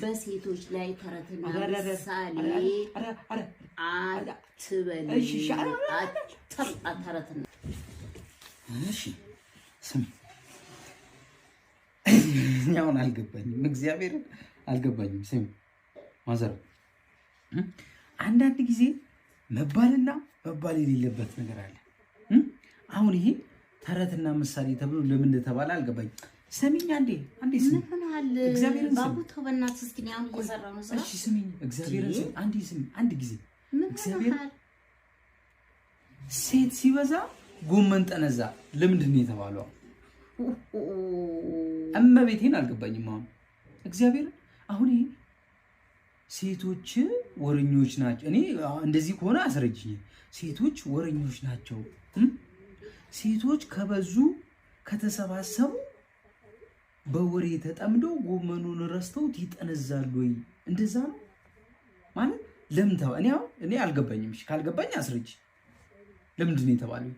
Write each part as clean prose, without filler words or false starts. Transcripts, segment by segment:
በሴቶች ላይ ተረትና ምሳሌ አትበል ተረትና እሺ ስም ያውን አልገባኝም እግዚአብሔር አልገባኝም ስም ማዘር አንዳንድ ጊዜ መባልና መባል የሌለበት ነገር አለ አሁን ይሄ ተረትና ምሳሌ ተብሎ ለምን እንደተባለ አልገባኝ ስሚኝ አንዴ ስሚ እግዚአብሔርን ባቡ ተበናት እስኪ ነው አሁን እየሰራው ነው እሺ ስሚኝ እግዚአብሔርን ስሚ አንድ ጊዜ እግዚአብሔር ሴት ሲበዛ ጎመን ጠነዛ ለምንድን ነው የተባለው እመቤቴን አልገባኝም አሁን እግዚአብሔር አሁን ይሄ ሴቶች ወረኞች ናቸው እኔ እንደዚህ ከሆነ አስረጅኝ ሴቶች ወረኞች ናቸው ሴቶች ከበዙ ከተሰባሰቡ በወሬ ተጠምደው ጎመኑን ረስተው ይጠነዛሉ ወይ እንደዛ ነው ማለት ለምን ተባ እኔ አልገባኝም እሺ ካልገባኝ አስረጅ ለምንድን ነው የተባለው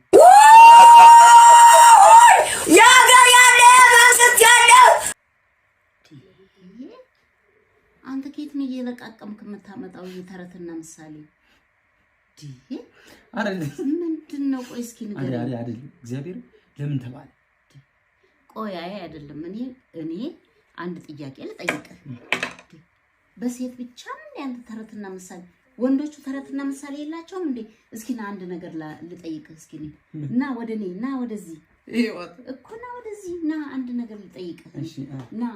አንተ ከየት ነው እየለቃቀምክ የምታመጣው የተረትና ምሳሌ ምንድነው ቆይ እስኪ ንገረኝ አይደል እግዚአብሔር ለምን ተባለ ቆይ አይደለም እኔ አንድ ጥያቄ ልጠይቅህ በሴት ብቻ ምን ያንተ ተረትና ምሳሌ ወንዶቹ ተረትና ምሳሌ የላቸውም እንዴ እስኪ አንድ ነገር ልጠይቅህ እስኪ እና ወደኔ እና ወደዚህ እኮ ና ወደዚህ ና አንድ ነገር ልጠይቅህ ና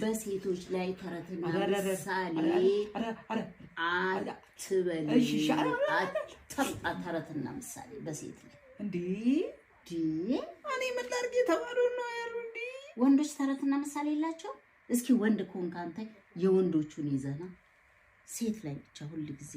በሴቶች ላይ ተረትና ምሳሌ አትበል ተረትና ምሳሌ በሴት ላይ እንዴ እኔ ምን ላድርግ የተባለው ነው ያሉ እንዴ ወንዶች ተረትና ምሳሌ የላቸው እስኪ ወንድ ኮንክ አንተ የወንዶቹን ይዘና ሴት ላይ ብቻ ሁሉ ጊዜ